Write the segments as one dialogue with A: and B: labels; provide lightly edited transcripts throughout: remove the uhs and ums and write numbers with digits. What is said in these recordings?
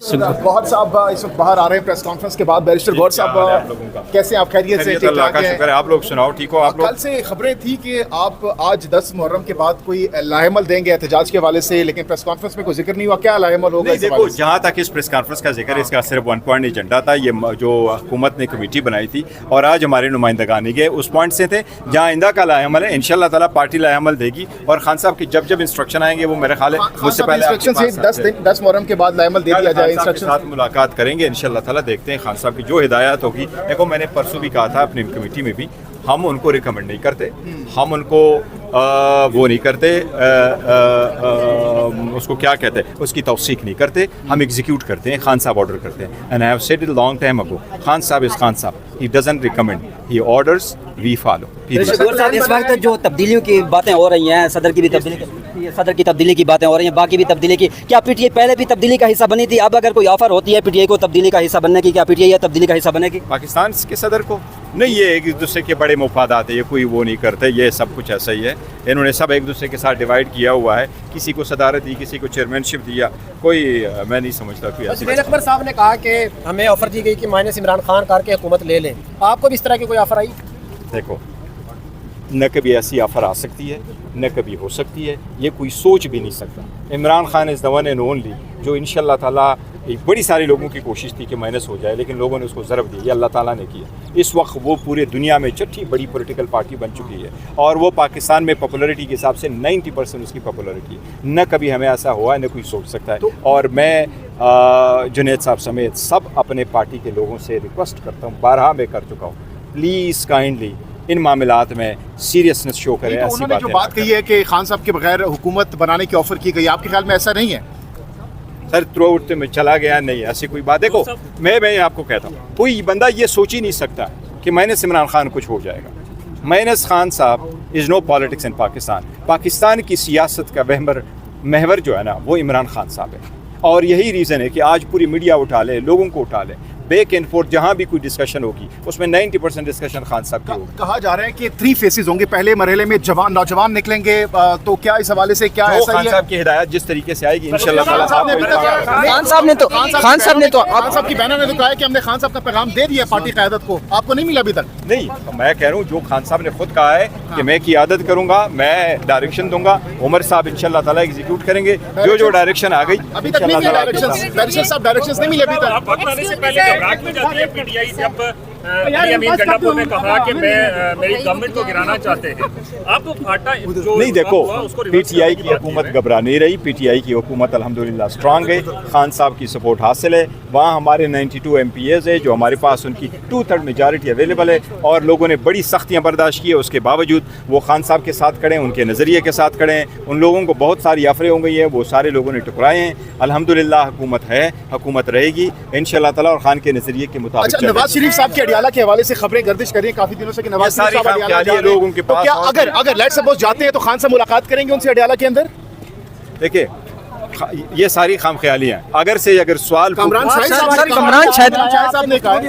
A: गौहर साहब इस वक्त बाहर आ रहे हैं प्रेस कॉन्फ्रेंस के बाद। बैरिस्टर गौहर साहब कैसे आप? खैरियत से? अल्लाह का शुक्र है। आप लोग सुनाओ, ठीक हो आप लोग?
B: कल से खबरें थी कि आप आज 10 मुहर्रम के बाद कोई लाहेमल देंगे एहतजाज के हवाले से, लेकिन प्रेस कॉन्फ्रेंस में कोई जिक्र नहीं हुआ। क्या लाहेमल होगा?
A: देखो, जहाँ तक इस प्रेस कॉन्फ्रेंस का जिक्र है, इसका सिर्फ वन पॉइंट एजेंडा था। ये जो हुकूमत ने कमेटी बनाई थी और आज हमारे नुमाइंदगान नहीं गए, उस पॉइंट से थे जहाँ आइंदा का लाहेमल है। इंशाल्लाह ताला पार्टी लाहेमल देगी और खान साहब की जब इंस्ट्रक्शन आएंगे वो मेरे ख्याल है मुझसे पहले
B: 10 मुहर्रम के बाद लाहेमल दे दिया जाए। इंस्ट्रक्शन
A: साथ मुलाकात करेंगे इंशाल्लाह ताला। देखते हैं खान साहब की जो हिदायत होगी। देखो, मैंने परसों भी कहा था अपनी कमेटी में भी, हम उनको रिकमेंड नहीं करते, हम उनको वो नहीं करते, उसको क्या कहते हैं, उसकी तौसीक नहीं करते, हम एग्जीक्यूट करते हैं। खान साहब ऑर्डर करते हैं। And I have said it long time ago, Khan sahab is Khan sahab, he doesn't recommend, he orders, we follow.
C: इस वक्त जो तब्दीलियों की बातें हो रही हैं, सदर की तब्दीली की बातें हो रही हैं, बाकी भी तब्दीली की, क्या पीटीआई पहले भी तब्दीली का हिस्सा बनी थी? अब अगर कोई ऑफर होती है पीटीआई को तब्दीली का हिस्सा बनने की, क्या पीटीआई तब्दीली का हिस्सा बनेगी?
A: पाकिस्तान के सदर को नहीं, ये एक दूसरे के बड़े मुफादात है, ये कोई वो नहीं करते, ये सब कुछ ऐसा ही है। इन्होंने सब एक दूसरे के साथ डिवाइड किया हुआ है, किसी को सदारत दी, किसी को चेयरमैनशिप दिया, कोई मैं नहीं समझता कोई ऐसी।
D: जुबैर अकबर साहब ने कहा कि हमें ऑफर दी गई कि माइनस इमरान खान करके हुकूमत ले लें, आपको भी इस तरह की कोई ऑफर आई?
A: देखो, न कभी ऐसी ऑफर आ सकती है, न कभी हो सकती है, ये कोई सोच भी नहीं सकता। Imran Khan is the one and only जो इंशाल्लाह ताला, बड़ी सारी लोगों की कोशिश थी कि माइनस हो जाए, लेकिन लोगों ने उसको ज़रब दी, ये अल्लाह ताला ने किया। इस वक्त वो पूरे दुनिया में छठी बड़ी पॉलिटिकल पार्टी बन चुकी है और वो पाकिस्तान में पॉपुलरिटी के हिसाब से 90% उसकी पॉपुलरिटी है। न कभी हमें ऐसा हुआ, न कोई सोच सकता है। और मैं जुनैद साहब समेत सब अपने पार्टी के लोगों से रिक्वेस्ट करता हूँ, बारहा मैं कर चुका हूँ, प्लीज़ काइंडली इन मामलात में सीरियसनेस शो करें।
B: तो उन्होंने जो बात कही है कि खान साहब के बगैर हुकूमत बनाने की ऑफर की गई, आपके ख्याल में ऐसा नहीं है?
A: सर, थ्रू आउट में चला गया, नहीं ऐसी कोई बात। देखो, मैं आपको कहता हूँ, कोई बंदा ये सोच ही नहीं सकता कि माइनस इमरान खान कुछ हो जाएगा। Minus Khan sahab is no politics in Pakistan. Pakistan की सियासत का महवर जो है ना, वो इमरान खान साहब है। और यही रीज़न है कि आज पूरी मीडिया उठा ले, लोगों को उठा ले, बैक एंड फोर्थ जहाँ भी कोई डिस्कशन होगी उसमें 90% डिस्कशन खान साहब की होगी।
B: कहा जा रहा है कि 3 फेसेस होंगे, पहले मरहले में नौजवान निकलेंगे, तो क्या इस हवाले से क्या ऐसा
A: खान साहब की हिदायत जिस तरीके से आएगी इंशाल्लाह ताला।
B: खान साहब की बहनों ने तो कहा है कि हमने खान साहब का पैगाम दे दिया पार्टी क़यादत को, आपको नहीं मिला अभी तक?
A: नहीं, मैं कह रहा हूँ जो खान साहब ने खुद कहा है कि मैं क़यादत करूँगा, मैं डायरेक्शन दूंगा, उमर साहब इंशाल्लाह ताला एग्जीक्यूट करेंगे। जो डायरेक्शन आ गई
B: अभी तक नहीं मिला डायरेक्शन नहीं मिले अभी तक।
E: पीटीआई जब अमीन गंडापुर ने कहा कि मेरी गवर्नमेंट को गिराना चाहते हैं, आप तो फाटा जो
A: नहीं, देखो, पीटीआई की हुकूमत घबरा नहीं रही, पीटीआई की हुकूमत अल्हम्दुलिल्लाह स्ट्रांग है, खान साहब की सपोर्ट हासिल है। वहाँ हमारे 92 MPs है जो हमारे पास उनकी 2/3 मेजॉरिटी अवेलेबल है और लोगों ने बड़ी सख्तियाँ बर्दाश्त की है, उसके बावजूद वो खान साहब के साथ खड़े हैं, उनके नज़रिए के साथ खड़े हैं। उन लोगों को बहुत सारी आफरें हो गई है, वो सारे लोगों ने टुकराए हैं। अल्हम्दुलिल्लाह हुकूमत है, हुकूमत रहेगी इंशाल्लाह ताला और खान के नज़रिए के मुताबिक।
B: अच्छा, नवाज शरीफ साहब के अडियाला के हवाले से खबरें गर्दिश कर रही हैं काफी दिनों से कि नवाज शरीफ साहब अडियाला जा रहे हैं, तो क्या अगर लेट्स सपोज जाते हैं तो खान से मुलाकात करेंगे उनसे अडियाला के अंदर?
A: देखिए, ये सारी खाम ख्याली हैं। अगर सवाल
B: कमरान साहब ने कहा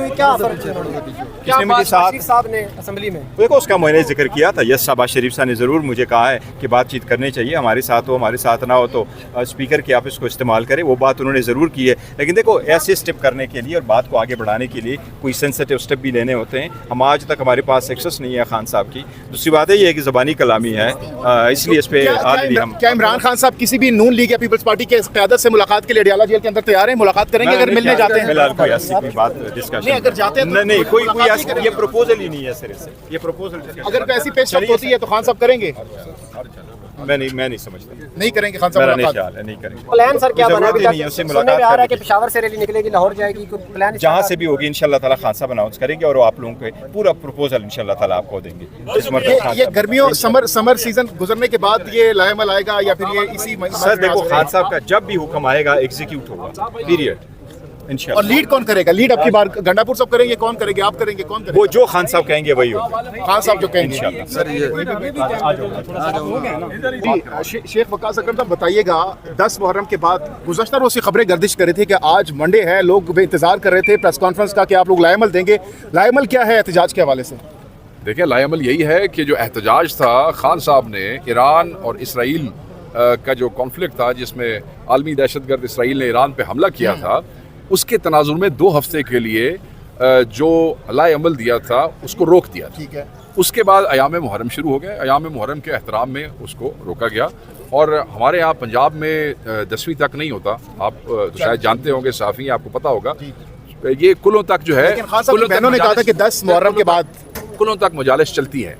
D: साहब ने असेंबली में,
A: देखो, उसका मैंने जिक्र किया था। यस, शहबाज शरीफ साहब ने ज़रूर मुझे कहा है कि बातचीत करनी चाहिए, हमारे साथ हो, हमारे साथ ना हो तो स्पीकर के ऑफिस को इस्तेमाल करें, वो बात उन्होंने ज़रूर की है। लेकिन देखो, ऐसे स्टेप करने के लिए और बात को आगे बढ़ाने के लिए कोई सेंसिटिव स्टेप भी लेने होते हैं। हम आज तक हमारे पास एक्सेस नहीं है खान साहब की। दूसरी बात है ये कि ज़बानी कलामी है, इसलिए इस पर ऑलरेडी हम।
B: क्या इमरान खान साहब किसी भी नून लीग या पीपल्स पार्टी के क़यादत से मुलाकात के लिए अडियाला जेल के अंदर तैयार हैं? मुलाकात करेंगे अगर मिलने जाते हैं?
A: फिलहाल कोई ऐसी कोई बात डिस्कशन
B: नहीं, अगर जाते हैं
A: नहीं, कोई ऐसी, ये प्रपोजल ही नहीं है सिरे से, ये प्रपोजल।
B: अगर ऐसी पेश होती है तो खान साहब करेंगे?
A: मैं नहीं समझता,
B: नहीं करेंगे खान साहब मुलाकात?
A: नहीं करेंगे।
D: प्लान सर क्या बना?
A: उससे मुलाकात
D: आ रहा है कि पेशावर से रैली निकलेगी, लाहौर जाएगी, कोई प्लान?
A: जहाँ से भी होगी इंशाल्लाह ताला खान साहब अनाउंस करेंगे और आप लोगों को पूरा प्रपोजल इंशाल्लाह ताला आपको देंगे।
B: ये गर्मियों समर सीजन गुजरने के बाद ये लाहेमल आएगा या फिर ये इसी?
A: सर देखो, खान साहब का जब भी हुक्म आएगा एग्जीक्यूट होगा, पीरियड।
B: और लीड कौन करेगा? लीड आपकी बार गंडापुर साहब करेंगे, कौन करेंगे, आप करेंगे, कौन करेगा?
A: वो जो खान साहब कहेंगे वही होगा।
B: खान साहब जो कहेंगे
A: इंशाल्लाह।
B: सर ये शेख वकास अकरम साहब बताइएगा, 10 मुहर्रम के बाद गुज़श्ता रोज़ से खबरें गर्दिश कर रही थी कि आज मंडे है, लोग इंतजार कर रहे थे प्रेस कॉन्फ्रेंस का कि आप लोग लाहेमल देंगे। लाहेमल क्या है एहतजाज के हवाले से?
F: देखिए, लाहेमल यही है कि जो एहतजाज था, खान साहब ने ईरान और इसराइल का जो कॉन्फ्लिक्ट था जिसमें आलमी दहशतगर्द इसराइल ने ईरान पे हमला किया था, اس کے تناظر میں 2 ہفتے کے لیے جو لائے عمل دیا تھا اس کو روک دیا تھا.
B: ٹھیک ہے.
F: اس کے بعد ایام محرم شروع ہو گئے. ایام محرم کے احترام میں اس کو روکا گیا. اور ہمارے یہاں پنجاب میں 10ویں تک نہیں ہوتا. آپ تو شاید جانتے ہوں گے, صحافی آپ کو پتہ ہوگا. یہ کلوں تک جو ہے,
B: لیکن خان صاحب بہنوں نے کہا تھا کہ 10 محرم کے بعد
F: کلوں تک مجالس چلتی ہے.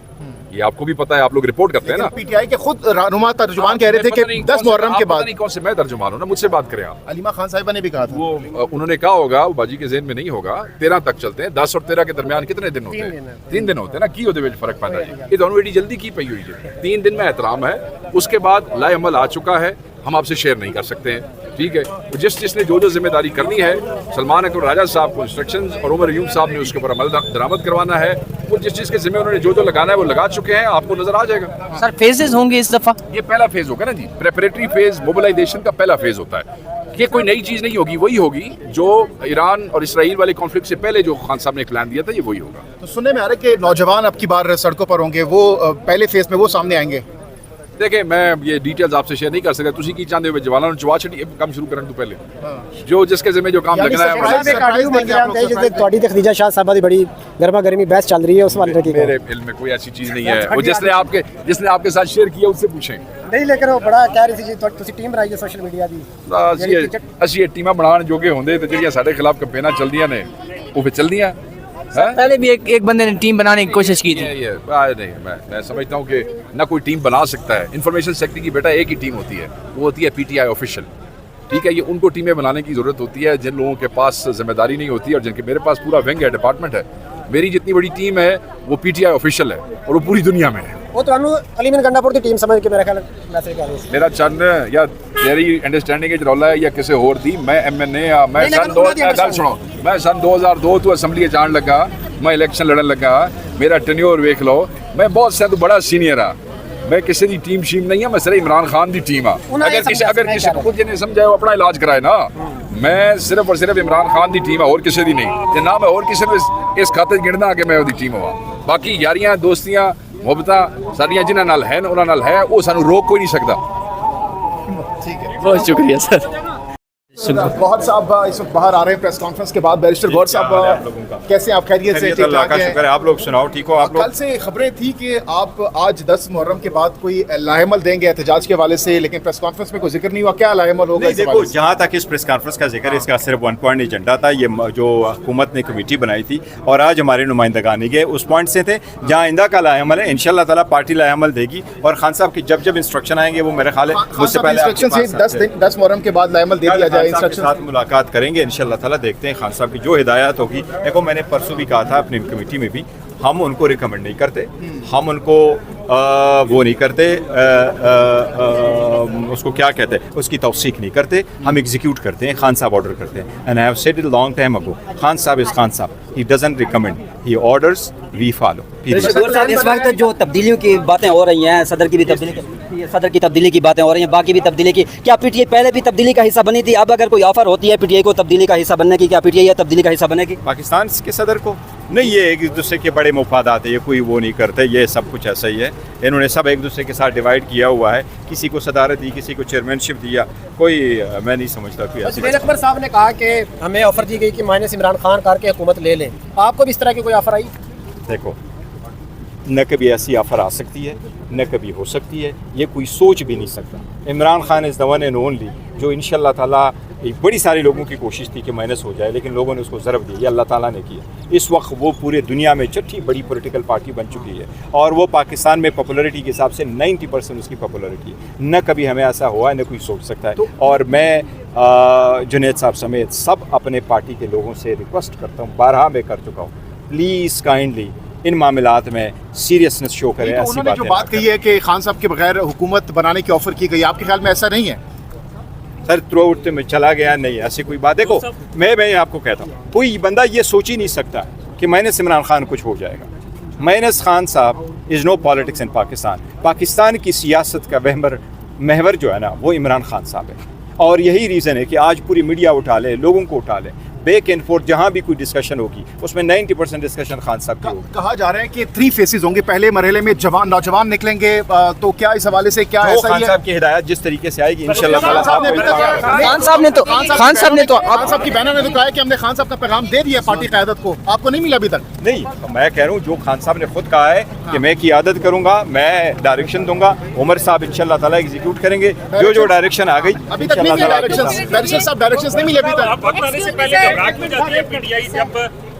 F: یہ آپ کو بھی پتہ ہے, آپ لوگ رپورٹ کرتے ہیں نا.
B: پی ٹی آئی کے خود رہنما ترجمان کہہ رہے تھے کہ 10 محرم کے بعد.
F: کون سے میں ترجمان ہوں نا, مجھ سے بات کریں آپ.
B: علیمہ خان صاحبہ نے بھی کہا تھا.
F: وہ انہوں نے کہا ہوگا, وہ باجی کے ذہن میں نہیں ہوگا. 13 تک چلتے ہیں. 10 اور 13 کے درمیان کتنے دن ہوتے ہیں؟ 3 دن ہوتے ہیں نا. کی ہوتے ہوئے فرق پیدا ہے. یہ دونوں ایڈی جلدی کی پئی ہوئی ہے. 3 دن میں احترام ہے. اس کے بعد لائے عمل آ چکا ہے, ہم آپ سے شیئر نہیں کر سکتے ہیں. ٹھیک ہے. جس نے جو ذمہ داری کرنی ہے, سلمان اکبر راجہ صاحب کو انسٹرکشنز اور عمر ایوب صاحب نے اس کے اوپر عمل درآمد کروانا ہے. وہ جس کے ذمہ انہوں نے جو لگانا ہے وہ لگا چکے ہیں. آپ کو نظر آ جائے گا.
G: سر فیزز ہوں گے اس دفعہ؟
F: یہ پہلا فیز ہوگا نا جی. پریپریٹری فیز, موبلائزیشن کا پہلا فیز ہوتا ہے. یہ کوئی نئی چیز نہیں ہوگی, وہی ہوگی جو ایران اور اسرائیل والے کانفلکٹ سے پہلے جو خان صاحب نے پلان دیا تھا, یہ وہی ہوگا.
B: تو سننے میں آ رہا ہے کہ نوجوان اب کی بار سڑکوں پر ہوں گے, وہ پہلے فیز میں وہ سامنے آئیں گے.
F: دیکھیں, میں یہ ڈیٹیلز آپ سے شیئر نہیں کر سکتا. تسی کی چاندے ہوئے جوانوں نے چوا چھڑی کام شروع کرنے تو پہلے جو جس کے ذمہ جو کام لگنا ہے.
D: تواڈی تے خدیجہ شاہ صاحبہ دی بڑی گرما گرمی بحث چل رہی ہے, اس والے کی
F: میرے علم میں کوئی ایسی چیز نہیں ہے. وہ جس نے آپ کے ساتھ شیئر کیا اس سے پوچھیں.
D: نہیں, لیکن وہ بڑا کہہ رہی تھی جی تسی ٹیم بنائی ہے سوشل میڈیا دی.
F: ਅਸੀਂ ਇਹ ਟੀਮਾਂ ਬਣਾਉਣ ਜੋਗੇ ਹੁੰਦੇ ਤੇ ਜਿਹੜੀਆਂ ਸਾਡੇ ਖਿਲਾਫ ਕੰਪੇਨਾਂ ਚੱਲਦੀਆਂ ਨੇ ਉਹ ਫਿਰ ਚੱਲਦੀਆਂ.
G: پہلے بھی ایک بندے نے ٹیم بنانے کی کوشش کی تھی.
F: نہیں, میں سمجھتا ہوں کہ نہ کوئی ٹیم بنا سکتا ہے. انفارمیشن سیکٹر کی بیٹا ایک ہی ٹیم ہوتی ہے, وہ ہوتی ہے پی ٹی آئی آفیشیل. ٹھیک ہے. یہ ان کو ٹیمیں بنانے کی ضرورت ہوتی ہے جن لوگوں کے پاس ذمہ داری نہیں ہوتی ہے, اور جن کے میرے پاس پورا ونگ ہے, ڈپارٹمنٹ ہے. میری جتنی بڑی ٹیم ہے وہ پی ٹی آئی آفیشیل ہے, اور وہ پوری دنیا میں ہے.
D: وہ تو علی من گنڈا پور دی ٹیم سمجھ کے میرا خیال میسج کر رہے ہیں.
F: میرا چند یا تیری انڈرسٹینڈنگ ہے رولا ہے یا کسی اور دی. میں ایم این اے ہاں. میں سن 2002 تو اسمبلی جان لگا, میں الیکشن لڑن لگا. میرا ٹینیور ویکھ لو. میں بہت سے تو بڑا سینئر ہاں. میں کسی دی ٹیم شیم نہیں ہوں, میں صرف عمران خان دی ٹیم ہاں. اگر کسی کو خود نے سمجھا وہ اپنا علاج کرائے نا. میں صرف اور صرف عمران خان دی ٹیم ہے, اور کسی دی نہیں. نہ میں اور کسی اس خاطر گننا کہ میں وہ دی ٹیم ہوا. باقی یاریاں, دوستیاں, محبتاں ساریاں جنہاں نال ہیں انہاں نال ہے, وہ سانو روک کوئی نہیں سکتا.
G: بہت شکریہ سر.
B: گوہر صاحب اس وقت باہر آ رہے ہیں پریس کانفرنس کے بعد. بیرسٹر گوہر صاحب کیسے ہیں آپ؟ خیریت سے؟
A: اللہ کا شکر ہے. آپ لوگ سناؤ, ٹھیک ہو آپ لوگ؟
B: کل سے خبریں تھی کہ آپ آج 10 محرم کے بعد کوئی لائحہ عمل دیں گے احتجاج کے حوالے سے, لیکن پریس کانفرنس میں کوئی ذکر نہیں ہوا. کیا لائحہ عمل ہوگا؟
A: دیکھو, جہاں تک اس پریس کانفرنس کا ذکر ہے, اس کا صرف 1 پوائنٹ ایجنڈا تھا. یہ جو حکومت نے کمیٹی بنائی تھی اور آج ہمارے نمائندگان نہیں گئے, اس پوائنٹ سے تھے. جہاں آئندہ کا لائحہ عمل ہے انشاءاللہ تعالیٰ پارٹی لائحہ عمل دے گی, اور خان صاحب کی جب انسٹرکشن آئیں گے وہ میرے خیال ہے مجھ سے پہلے
B: 10 محرم کے بعد لائحہ عمل دے دیا جائے.
A: انسٹرکشن ملاقات کریں گے انشاءاللہ تعالیٰ. دیکھتے ہیں خان صاحب کی جو ہدایات ہوگی. دیکھو, میں نے پرسوں بھی کہا تھا اپنی کمیٹی میں بھی, ہم ان کو ریکمنڈ نہیں کرتے, ہم ان کو وہ نہیں کرتے, اس کو کیا کہتے ہیں, اس کی توثیق نہیں کرتے. ہم ایگزیکیوٹ کرتے ہیں, خان صاحب آرڈر کرتے ہیں. And I have said it long time ago, Khan صاحب از خان صاحب. He doesn't recommend, he orders, we follow.
C: اس وقت جو تبدیلیوں کی باتیں ہو رہی ہیں, صدر کی تبدیلی کی باتیں ہو رہی ہیں, باقی بھی تبدیلی کی, کیا پی ٹی آئی پہلے بھی تبدیلی کا حصہ بنی تھی؟ اب اگر کوئی آفر ہوتی ہے پی ٹی آئی کو تبدیلی کا حصہ بننے کی, کیا پی ٹی آئی تبدیلی کا حصہ بنے گی؟
A: پاکستان کے صدر کو نہیں, یہ ایک دوسرے کے بڑے مفادات ہیں, یہ کوئی وہ نہیں کرتے. یہ سب کچھ ایسا ہی ہے. انہوں نے سب ایک دوسرے کے ساتھ ڈیوائڈ کیا ہوا ہے. کسی کو صدارت دی, کسی کو چیئرمین شپ دیا. کوئی میں نہیں سمجھتا کوئی ایسی.
D: سلمان اکبر صاحب نے کہا کہ ہمیں آفر دی گئی کہ مائنس عمران خان کر کے حکومت لے لیں. آپ کو بھی اس طرح کی کوئی آفر آئی؟
A: دیکھو, نہ کبھی ایسی آفر آ سکتی ہے, نہ کبھی ہو سکتی ہے. یہ کوئی سوچ بھی نہیں سکتا. عمران خان از دا ون اینڈ اونلی جو انشاءاللہ تعالیٰ, بڑی ساری لوگوں کی کوشش تھی کہ مائنس ہو جائے, لیکن لوگوں نے اس کو ضرب دی. یہ اللہ تعالیٰ نے کیا. اس وقت وہ پورے دنیا میں چھٹی بڑی پولیٹیکل پارٹی بن چکی ہے, اور وہ پاکستان میں پاپولرٹی کے حساب سے 90% اس کی پاپولرٹی ہے. نہ کبھی ہمیں ایسا ہوا ہے, نہ کوئی سوچ سکتا ہے. اور میں جنید صاحب سمیت سب اپنے پارٹی کے لوگوں سے ریکویسٹ کرتا ہوں, بارہا میں کر چکا ہوں, پلیز کائنڈلی ان معاملات میں سیریسنس شو کریں. ایسی
B: انہوں نے جو بات کہی ہے کہ خان صاحب کے بغیر حکومت بنانے کی آفر کی گئی, آپ کے خیال میں ایسا نہیں ہے؟
A: سر تھرو آؤٹ میں چلا گیا, نہیں ایسی کوئی بات. دیکھو, میں آپ کو کہتا ہوں, کوئی بندہ یہ سوچ ہی نہیں سکتا کہ مائنس عمران خان کچھ ہو جائے گا. مائنس خان صاحب از نو پالیٹکس ان پاکستان. پاکستان کی سیاست کا محور جو ہے نا, وہ عمران خان صاحب ہے. اور یہی ریزن ہے کہ آج پوری میڈیا اٹھا لے, لوگوں کو اٹھا لے. बैक एंड फोर्थ जहाँ भी कोई डिस्कशन होगी उसमें 90% डिस्कशन खान साहब की होगी।
B: कहा जा रहा है कि 3 फेसेस होंगे, पहले मरहले में नौजवान निकलेंगे, तो क्या इस हवाले से क्या
A: जो
B: ऐसा
A: खान
B: ही है?
A: साहब की हिदायत जिस तरीके से आएगी इंशाल्लाह ताला
B: खान साहब ने तो खान साहब की बहना ने तो कहा है कि हमने खान साहब का पैगाम दे दिया पार्टी क़यादत को, आपको नहीं मिला अभी तक?
A: नहीं, मैं कह रहा हूँ जो खान साहब ने खुद कहा है कि मैं क़यादत करूंगा, मैं डायरेक्शन दूंगा, उमर साहब इंशाल्लाह ताला एग्जीक्यूट करेंगे जो डायरेक्शन आ गई।
B: अभी तक नहीं मिले डायरेक्शंस, बैरिस्टर साहब डायरेक्शंस नहीं मिले अभी तक।
E: आप वक्त आने से पहले घबराहट में जाती है पीटीआई जब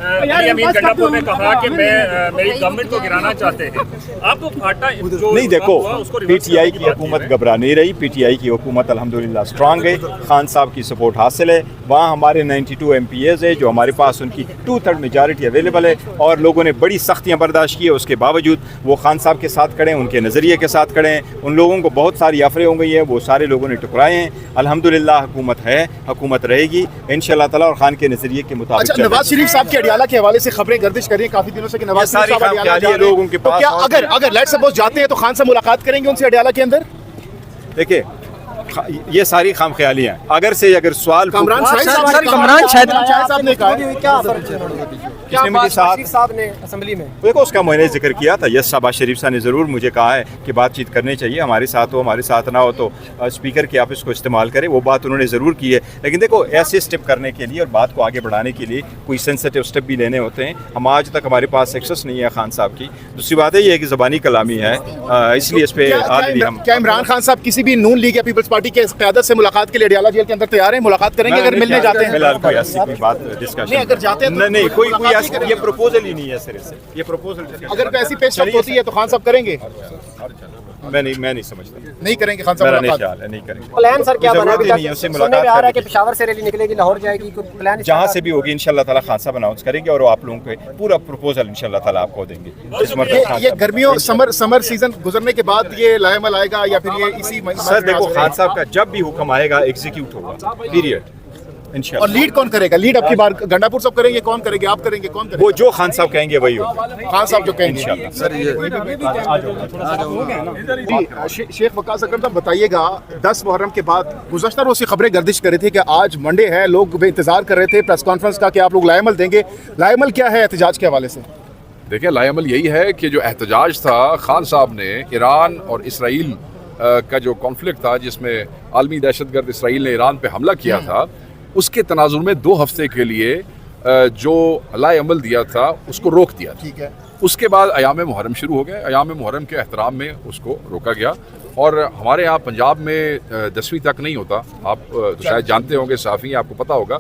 E: अमीन गंडापुर ने कहा कि मैं मेरी गवर्नमेंट को गिराना चाहते हैं, आप तो फाटा जो
A: नहीं, देखो
E: हुआ, उसको रिवर्स
A: पीटीआई
E: करने
A: की हुकूमत घबरा नहीं रही, पीटीआई की हुकूमत अल्हम्दुलिल्लाह स्ट्रांग है, खान साहब की सपोर्ट हासिल है, वहाँ हमारे 92 MPs है जो हमारे पास उनकी 2/3 मेजॉरिटी अवेलेबल है और लोगों ने बड़ी सख्तियाँ बर्दाश्त की है, उसके बावजूद वो खान साहब के साथ खड़े हैं, उनके नज़रिए के साथ खड़े हैं। उन लोगों को बहुत सारी आफरें हो गई हैं, वो सारे लोगों ने टुकराए हैं। अल्हम्दुलिल्लाह हुकूमत है, हुकूमत रहेगी इंशाल्लाह ताला और खान के नज़रिए के मुताबिक।
B: अच्छा, नवाज शरीफ साहब के अडियाला के हवाले से खबरें गर्दिश करी काफी दिनों से कि नवाज शरीफ साहब अडियाला जा रहे हैं,
A: लोगों के
B: तो
A: पास
B: क्या अगर लेट्स सपोज जाते हैं तो खान से मुलाकात करेंगे उनसे अडियाला के अंदर?
A: देखिए ये सारी खाम ख्यालियाँ अगर सवाल
B: कमरान शाहिद साहब ने कहा
D: क्या
A: मेरे साथ
D: शरीफ साहब ने असेंबली में
A: देखो उसका मैंने जिक्र किया था। यस शहबाज शरीफ साहब ने ज़रूर मुझे कहा है कि बातचीत करनी चाहिए, हमारे साथ हो, हमारे साथ ना हो तो स्पीकर के ऑफिस को इस्तेमाल करें, वो बात उन्होंने ज़रूर की है। लेकिन देखो ऐसे स्टेप करने के लिए और बात को आगे बढ़ाने के लिए कोई सेंसिटिव स्टेप भी लेने होते हैं। हम आज तक हमारे पास एक्सेस नहीं है खान साहब की। दूसरी बात है ये कि ज़बानी कलामी है, इसलिए इस पर ऑलरेडी हम
B: क्या इमरान खान साहब किसी भी नून लीग या पीपल्स पार्टी के क़यादत से मुलाकात के लिए अडियाला जेल के अंदर तैयार हैं? मुलाकात करेंगे अगर मिलने जाते हैं?
A: फिलहाल कोई ऐसी कोई बात डिस्कशन
B: नहीं, अगर जाते हैं तो
A: नहीं कोई
B: मुलाकात
A: ऐसी
B: नहीं करेंगे।
A: ये प्रपोजल ही नहीं है सिरे से, ये प्रपोजल
B: अगर कोई ऐसी पेशरफ होती है तो खान साहब करेंगे?
A: मैं नहीं समझता,
B: नहीं करेंगे खान साहब
A: मेरा नहीं
B: मुलाकात?
A: ख्याल है नहीं करेंगे।
D: प्लान सर क्या बना
A: जरूरत
D: अभी
A: ही
D: तक?
A: नहीं है उससे
D: सुनने में
A: मुलाकात
D: आ रहा है कि
A: करने की।
D: पेशावर से रैली निकलेगी, लाहौर जाएगी, कोई प्लान
A: जहाँ से भी होगी इंशाल्लाह ताला खान साहब अनाउंस करेंगे और वो आप लोगों को पूरा प्रपोजल इंशाल्लाह ताला आपको देंगे। इस मरतबा खान
B: ये
A: साहब-
B: गर्मियों समर सीजन गुजरने के बाद ये लाएमल आएगा या फिर ये इसी
A: सर देखो खान साहब का जब भी हुक्म आएगा एग्जीक्यूट होगा, पीरियड
B: और
A: इंशाल्लाह।
B: लीड कौन करेगा? लीड अब की बार गंडापुर साहब करेंगे, कौन करेंगे? आप करेंगे, कौन करेगा?
A: वो जो खान साहब कहेंगे वही होगा
B: खान साहब जो कहेंगे
A: इंशाल्लाह।
B: जी, शेख वकास अकरम साहब बताइएगा, 10 मुहर्रम के बाद गुज़श्ता रोज़ खबरें गर्दिश कर रही थी कि आज मंडे है, लोग इंतजार कर रहे थे प्रेस कॉन्फ्रेंस का कि आप लोग लाएमल देंगे। लाएमल क्या है एहतजाज के हवाले से?
F: देखिए लाएमल यही है कि जो एहतजाज था खान साहब ने ईरान और इसराइल का जो कॉन्फ्लिक्ट था जिसमें आलमी दहशतगर्द इसराइल ने ईरान पे हमला किया था, उसके तनाजुर में 2 हफ्ते के लिए जो लाएमल दिया था उसको रोक दिया।
B: ठीक है।
F: उसके बाद अयाम मुहर्रम शुरू हो गए। अयाम मुहर्रम के एहतराम में उसको रोका गया और हमारे यहाँ पंजाब में 10वीं तक नहीं होता, आप तो शायद जानते होंगे, साफ़ी हैं, आपको पता होगा।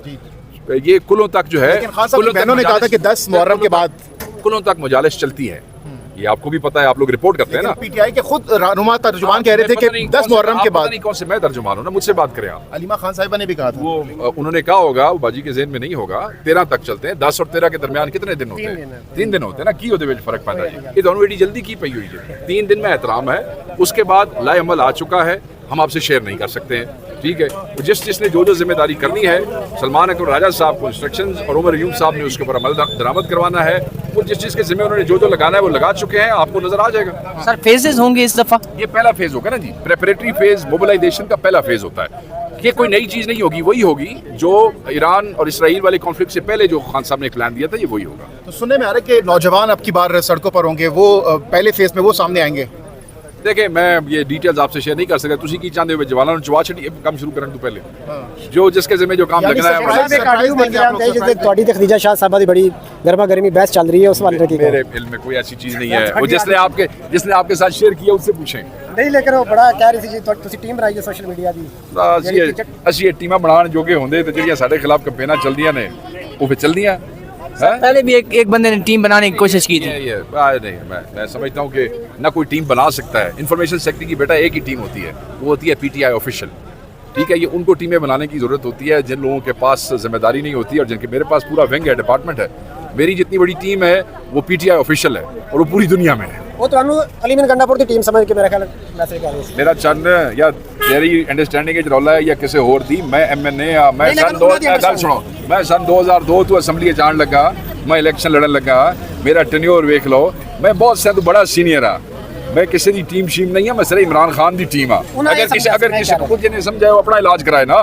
F: ये कुलों तक जो है,
B: लेकिन खान साहब की बहनों ने कहा था कि 10 मुहर्रम के बाद
F: कुलों तक मजालिस चलती है, ये आपको भी पता है, आप लोग रिपोर्ट करते हैं ना।
B: पीटीआई के खुद रहनुमा तर्जुमान कह रहे थे कि 10 मुहर्रम के बाद।
F: कौन से मैं तर्जुमान हूँ ना, मुझसे बात करें आप।
B: अलीमा खान साहिबा ने भी कहा था
F: वो उन्होंने कहा होगा, वो बाजी के ज़हन में नहीं होगा, 13 तक चलते हैं। 10 और 13 के दरमियान कितने दिन होते हैं? 3 दिन होते हैं ना। की होते हुए फर्क पैदा है, ये दोनों एडी जल्दी की पई हुई है। 3 दिन में एहतराम है, उसके बाद लाएमल आ चुका है, हम आपसे शेयर नहीं कर सकते हैं, ठीक है। जिसने जो जिम्मेदारी करनी है, सलमान अकबर राजा साहब को इंस्ट्रक्शंस और उमर यूम साहब ने उसके ऊपर अमल दरामद करवाना है, वो जिस के जिम्मे उन्होंने जो लगाना है वो लगा चुके हैं, आपको नजर आ जाएगा।
G: सर फेजेस होंगे इस दफा?
F: ये पहला फेज होगा ना जी, प्रेपरेटरी फेज, मोबिलाइजेशन का पहला फेज होता है। ये कोई नई चीज़ नहीं होगी, वही होगी जो ईरान और इसराइल वाले कॉन्फ्लिक्ट से पहले जो खान साहब ने एक प्लान दिया था, ये वही होगा।
B: तो सुनने में आ रहा है कि नौजवान अब की बार सड़कों पर होंगे, वो पहले फेज में वो सामने आएंगे।
F: देखिए मैं ये डिटेल्स आपसे शेयर नहीं कर सकता, तुसी की चाहते हुए जवानों चवा छड़ी काम शुरू करने तो पहले जो जिसके जिम्मे जो काम लगना है
D: ਤੁਹਾਡੀ ਤੇ ਖਦੀਜਾ ਸ਼ਾਹ ਸਾਹਿਬਾ ਦੀ ਬੜੀ ਗਰਮਾ ਗਰਮੀ ਬਹਿਸ ਚੱਲ ਰਹੀ है उस वाले की
F: मेरे इल्म में कोई ऐसी चीज नहीं है। वो जिसने आपके साथ शेयर किया उससे पूछें।
D: नहीं, लेकिन वो बड़ा कह रही थी जी ਤੁਸੀਂ ਟੀਮ ਬਣਾਈ ਹੈ ਸੋਸ਼ਲ ਮੀਡੀਆ ਦੀ।
F: ਅਸੀਂ ਇਹ ਟੀਮਾਂ ਬਣਾਉਣ ਜੋਗੇ ਹੁੰਦੇ ਤੇ ਜਿਹੜੀਆਂ ਸਾਡੇ ਖਿਲਾਫ ਕੰਪੇਨਾਂ ਚੱਲਦੀਆਂ ਨੇ ਉਹ ਫਿਰ ਚੱਲਦੀਆਂ।
G: पहले भी एक बंदे ने टीम बनाने की कोशिश की थी।
F: नहीं, मैं समझता हूँ कि ना कोई टीम बना सकता है। इंफॉर्मेशन सेक्रेटरी की बेटा एक ही टीम होती है, वो होती है पीटीआई ऑफिशियल, ठीक है। ये उनको टीमें बनाने की ज़रूरत होती है जिन लोगों के पास जिम्मेदारी नहीं होती और जिनके, मेरे पास पूरा विंग है, डिपार्टमेंट है। मेरी जितनी बड़ी टीम है वो पीटीआई ऑफिशियल है और वो पूरी दुनिया में है।
D: वो ਤੁਹਾਨੂੰ ਅਲੀਮਨ ਗੰਡਾਪੁਰ ਦੀ ਟੀਮ ਸਮਝ ਕੇ ਮੇਰਾ ਖਿਆਲ ਮੈਸੇਜ ਕਰ ਰਹੀ ਸੀ।
F: मेरा चंद या तेरी अंडरस्टैंडिंग च रौला है या किसी होर दी, मैं MNA हाँ, मैं सन 2002 तो असैम्बली जान लगा, मैं इलेक्शन लड़न लगा, मेरा टेन्योर वेख लो, मैं बहुत से तो बड़ा सीनियर हाँ, मैं किसी की टीम शीम नहीं है, मैं सिर्फ इमरान खान की टीम हाँ। अगर किसी को खुद जिन्हें समझाए अपना इलाज कराए ना,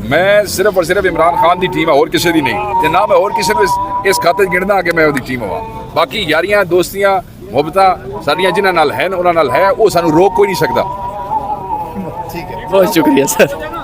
F: ਮੈਂ ਸਿਰਫ ਔਰ ਸਿਰਫ ਇਮਰਾਨ ਖਾਨ ਦੀ ਟੀਮ ਹੈ, ਹੋਰ ਕਿਸੇ ਦੀ ਨਹੀਂ, ਤੇ ਨਾ ਮੈਂ ਹੋਰ ਕਿਸੇ ਨੂੰ ਇਸ ਖਾਤੇ 'ਚ ਗਿਣਦਾ ਕਿ ਮੈਂ ਉਹਦੀ ਟੀਮ ਹੋਵਾਂ। ਬਾਕੀ ਯਾਰੀਆਂ ਦੋਸਤੀਆਂ ਮੁਹੱਬਤਾਂ ਸਾਡੀਆਂ ਜਿਨ੍ਹਾਂ ਨਾਲ ਹਨ ਉਹਨਾਂ ਨਾਲ ਹੈ, ਉਹ ਸਾਨੂੰ ਰੋਕ ਕੋਈ ਨਹੀਂ ਸਕਦਾ।
G: बहुत शुक्रिया सर।